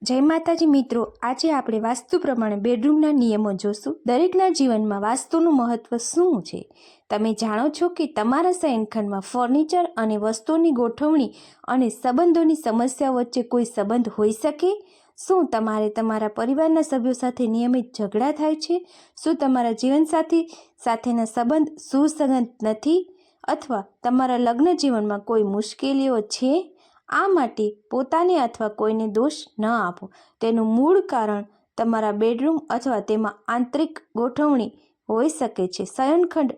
જય માતાજી મિત્રો, આજે આપણે વાસ્તુ પ્રમાણે બેડરૂમના નિયમો જોશું। દરેકના જીવનમાં વાસ્તુનું મહત્વ શું છે તમે જાણો છો કે તમારા શયનખંડમાં ફર્નિચર અને વસ્તુઓની ગોઠવણી અને સંબંધોની સમસ્યાઓ વચ્ચે કોઈ સંબંધ હોઈ શકે? શું તમારે તમારા પરિવારના સભ્યો સાથે નિયમિત ઝઘડા થાય છે? શું તમારા જીવનસાથી સાથેના સંબંધ સુસંગત નથી અથવા તમારા લગ્ન જીવનમાં કોઈ મુશ્કેલીઓ છે? આ માટે પોતાને અથવા કોઈને દોષ ન આપો। તેનું મૂળ કારણ તમારા બેડરૂમ અથવા તેમાં આંતરિક ગોઠવણી હોઈ શકે છે। શયનખંડ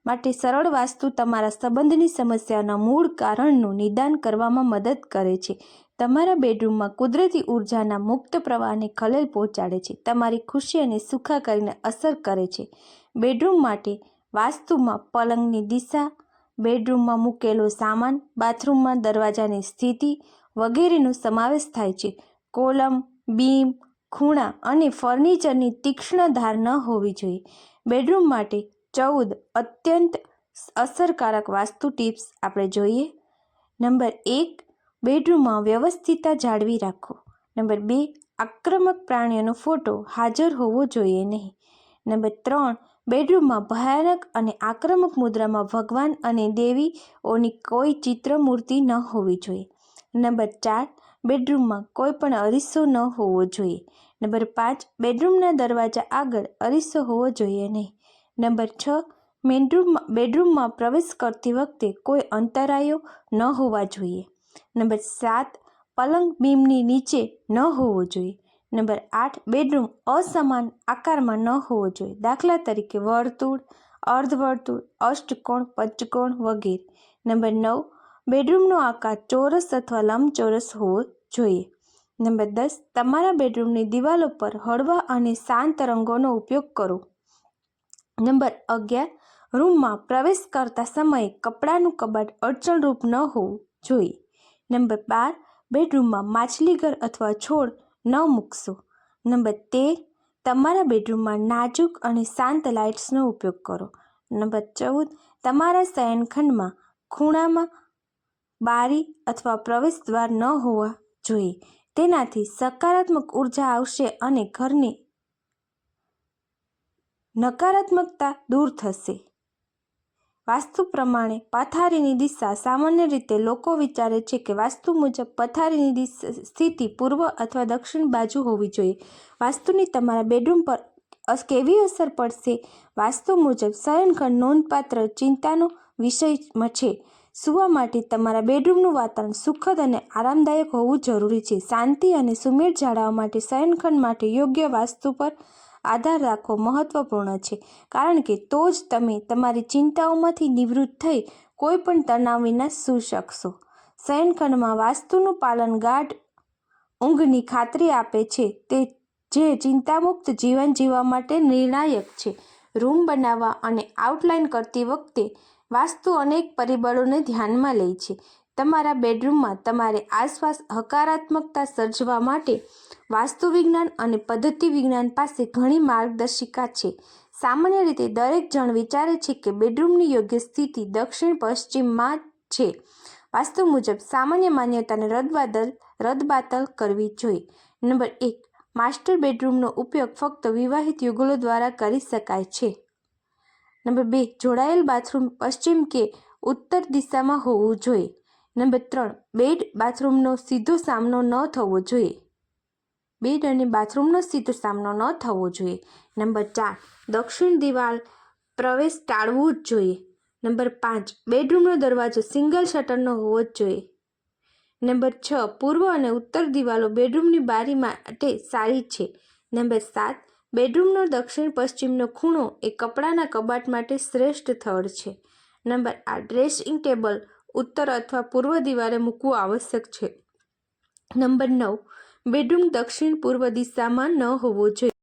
માટે સરળ વાસ્તુ તમારા સંબંધની સમસ્યાના મૂળ કારણનું નિદાન કરવામાં મદદ કરે છે। તમારા બેડરૂમમાં કુદરતી ઉર્જાના મુક્ત પ્રવાહને ખલેલ પહોંચાડે છે, તમારી ખુશી અને સુખાકારીને અસર કરે છે। બેડરૂમ માટે વાસ્તુમાં પલંગની દિશા, બેડરૂમમાં મૂકેલો સામાન, બાથરૂમમાં દરવાજાની સ્થિતિ વગેરેનો સમાવેશ થાય છે। કોલમ, બીમ, ખૂણા અને ફર્નિચરની તીક્ષ્ણ ધાર ન હોવી જોઈએ। બેડરૂમ માટે 14 અત્યંત અસરકારક વાસ્તુ ટિપ્સ આપણે જોઈએ। નંબર 1, બેડરૂમમાં વ્યવસ્થિતતા જાળવી રાખો। નંબર 2, આક્રમક પ્રાણીઓનો ફોટો હાજર હોવો જોઈએ નહીં। નંબર 3, બેડરૂમમાં ભયાનક અને આક્રમક મુદ્રામાં ભગવાન અને દેવીઓની કોઈ ચિત્ર મૂર્તિ ન હોવી જોઈએ। નંબર 4, બેડરૂમમાં કોઈ પણ અરીસો ન હોવો જોઈએ। નંબર 5, બેડરૂમના દરવાજા આગળ અરીસો હોવો જોઈએ નહીં। નંબર 6, બેડરૂમમાં પ્રવેશ કરતી વખતે કોઈ અંતરાયો ન હોવા જોઈએ। નંબર 7, પલંગ બીમની નીચે ન હોવો જોઈએ। નંબર 8, બેડરૂમ અસમાન આકારમાં ન હોવો જોઈએ, દાખલા તરીકે વર્તુળ, અર્ધવર્તુળ, અષ્ટકોણ, પંચકોણ વગેરે। નંબર 9, બેડરૂમનો આકાર ચોરસ અથવા લંબચોરસ હોવો જોઈએ। નંબર 10, તમારા બેડરૂમની દિવાલો પર હળવા અને શાંત રંગોનો ઉપયોગ કરો। નંબર 11, રૂમમાં પ્રવેશ કરતા સમયે કપડાનું કબાટ અડચણરૂપ ન હોવું જોઈએ। નંબર 12, બેડરૂમમાં માછલીઘર અથવા છોડ ન મૂકશો। નંબર 13, તમારા બેડરૂમમાં નાજુક અને શાંત લાઇટ્સનો ઉપયોગ કરો। નંબર 14, તમારા શયનખંડમાં ખૂણામાં બારી અથવા પ્રવેશ દ્વાર ન હોવા જોઈએ, તેનાથી સકારાત્મક ઉર્જા આવશે અને ઘરની નકારાત્મકતા દૂર થશે। વાસ્તુ પ્રમાણે પથારીની દિશા, સામાન્ય રીતે લોકો વિચારે છે કે વાસ્તુ મુજબ પથારીની સ્થિતિ પૂર્વ અથવા દક્ષિણ બાજુ હોવી જોઈએ। વાસ્તુની તમારા બેડરૂમ પર કેવી અસર પડશે? વાસ્તુ મુજબ શયનખંડ નોંધપાત્ર ચિંતાનો વિષય છે। સૂવા માટે તમારા બેડરૂમનું વાતાવરણ સુખદ અને આરામદાયક હોવું જરૂરી છે। શાંતિ અને સુમેળ જાળવવા માટે શયનખંડ માટે યોગ્ય વાસ્તુ પર આધાર રાખવો મહત્વપૂર્ણ છે, કારણ કે તો જ તમે તમારી ચિંતાઓમાંથી નિવૃત્ત થઈ કોઈ પણ તણાવ વિના સૂઈ શકશો। શયનખંડમાં વાસ્તુનું પાલન ગાઢ ઊંઘની ખાતરી આપે છે, જે ચિંતામુક્ત જીવન જીવવા માટે નિર્ણાયક છે। રૂમ બનાવવા અને આઉટલાઇન કરતી વખતે વાસ્તુ અનેક પરિબળોને ધ્યાનમાં લે છે। તમારા બેડરૂમમાં તમારી આસપાસ હકારાત્મકતા સર્જવા માટે વાસ્તુ વિજ્ઞાન અને પદ્ધતિ વિજ્ઞાન પાસે ઘણી માર્ગદર્શિકા છે। સામાન્ય રીતે દરેક જણ વિચારે છે કે બેડરૂમની યોગ્ય સ્થિતિ દક્ષિણ પશ્ચિમમાં છે। વાસ્તુ મુજબ સામાન્ય માન્યતાને રદબાતલ કરવી જોઈએ। નંબર 1, માસ્ટર બેડરૂમનો ઉપયોગ ફક્ત વિવાહિત યુગલો દ્વારા કરી શકાય છે। નંબર 2, જોડાયેલ બાથરૂમ પશ્ચિમ કે ઉત્તર દિશામાં હોવું જોઈએ। નંબર 3, બેડ બાથરૂમનો સીધો સામનો ન થવો જોઈએ। બેડ અને બાથરૂમનો સીધો સામનો ન થવો જોઈએ। નંબર 4, દક્ષિણ દિવાલ પ્રવેશ ટાળવું જ જોઈએ। નંબર 5, બેડરૂમનો દરવાજો સિંગલ શટરનો હોવો જ જોઈએ। નંબર 6, પૂર્વ અને ઉત્તર દિવાલો બેડરૂમની બારી માટે સારી છે। નંબર 7, બેડરૂમનો દક્ષિણ પશ્ચિમનો ખૂણો એ કપડાના કબાટ માટે શ્રેષ્ઠ સ્થળ છે। નંબર 8, ડ્રેસિંગ ટેબલ ઉત્તર અથવા પૂર્વ દિવાલે મૂકવું આવશ્યક છે। નંબર 9, બેડરૂમ દક્ષિણ પૂર્વ દિશામાં ન હોવો જોઈએ।